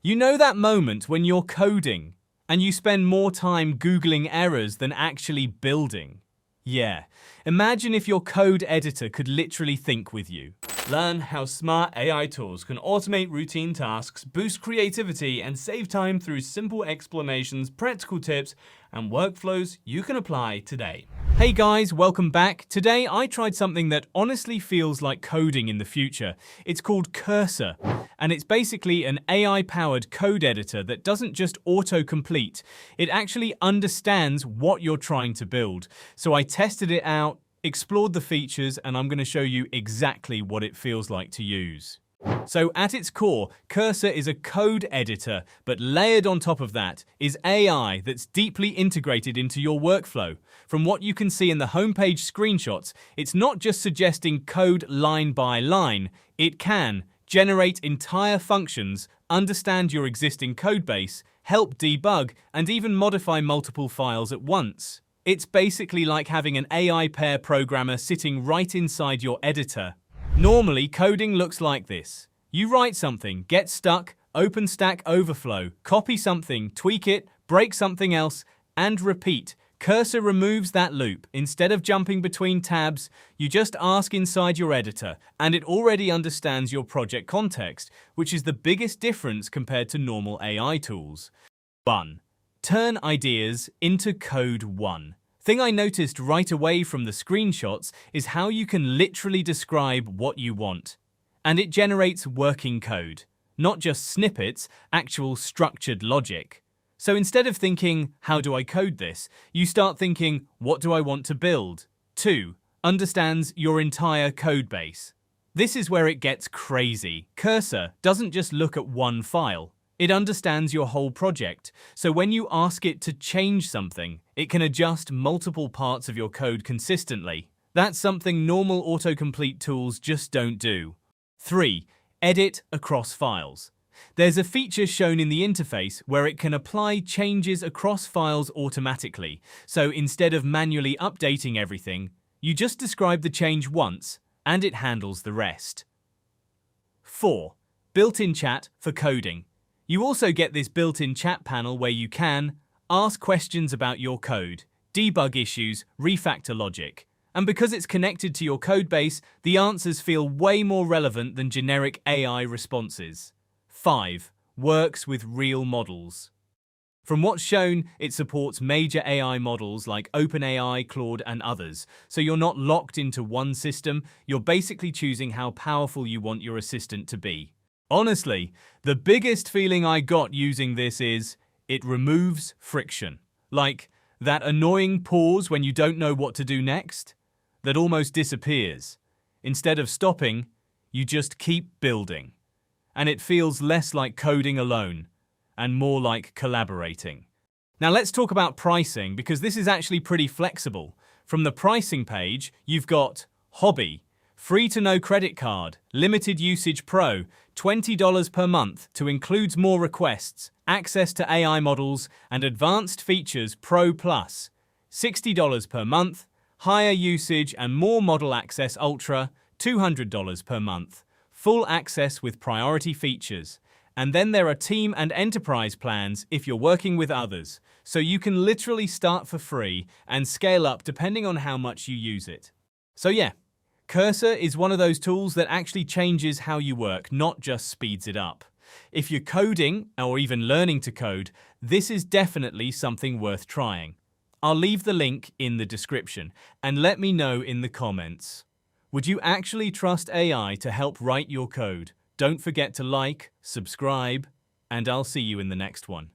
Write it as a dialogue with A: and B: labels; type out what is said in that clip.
A: You know that moment when you're coding and you spend more time Googling errors than actually building? Yeah, imagine if your code editor could literally think with you. Learn how smart AI tools can automate routine tasks, boost creativity, and save time through simple explanations, practical tips, and workflows you can apply today. Hey guys, welcome back. Today I tried something that honestly feels like coding in the future. It's called Cursor, and it's basically an AI-powered code editor that doesn't just autocomplete. It actually understands what you're trying to build. So I tested it out, explored the features, and I'm going to show you exactly what it feels like to use. So at its core, Cursor is a code editor, but layered on top of that is AI that's deeply integrated into your workflow. From what you can see in the homepage screenshots, it's not just suggesting code line by line, it can generate entire functions, understand your existing codebase, help debug, and even modify multiple files at once. It's basically like having an AI pair programmer sitting right inside your editor. Normally, coding looks like this. You write something, get stuck, open Stack Overflow, copy something, tweak it, break something else, and repeat. Cursor removes that loop. Instead of jumping between tabs, you just ask inside your editor, and it already understands your project context, which is the biggest difference compared to normal AI tools. 1. Turn ideas into code 1. Thing I noticed right away from the screenshots is how you can literally describe what you want. And it generates working code, not just snippets, actual structured logic. So instead of thinking, how do I code this? You start thinking, what do I want to build? 2. Understands your entire code base. This is where it gets crazy. Cursor doesn't just look at one file. It understands your whole project, so when you ask it to change something, it can adjust multiple parts of your code consistently. That's something normal autocomplete tools just don't do. 3. Edit across files. There's a feature shown in the interface where it can apply changes across files automatically, so instead of manually updating everything, you just describe the change once, and it handles the rest. 4. Built-in chat for coding. You also get this built-in chat panel where you can ask questions about your code, debug issues, refactor logic. And because it's connected to your codebase, the answers feel way more relevant than generic AI responses. 5. Works with real models. From what's shown, it supports major AI models like OpenAI, Claude, and others. So you're not locked into one system, you're basically choosing how powerful you want your assistant to be. Honestly, the biggest feeling I got using this is, it removes friction. Like, that annoying pause when you don't know what to do next, that almost disappears. Instead of stopping, you just keep building. And it feels less like coding alone, and more like collaborating. Now let's talk about pricing, because this is actually pretty flexible. From the pricing page, you've got Hobby, free to no credit card, limited usage pro, $20 per month to includes more requests, access to AI models, and advanced features Pro Plus, $60 per month, higher usage and more model access Ultra, $200 per month, full access with priority features. And then there are team and enterprise plans if you're working with others, so you can literally start for free and scale up depending on how much you use it. So yeah, Cursor is one of those tools that actually changes how you work, not just speeds it up. If you're coding, or even learning to code, this is definitely something worth trying. I'll leave the link in the description, and let me know in the comments. Would you actually trust AI to help write your code? Don't forget to like, subscribe, and I'll see you in the next one.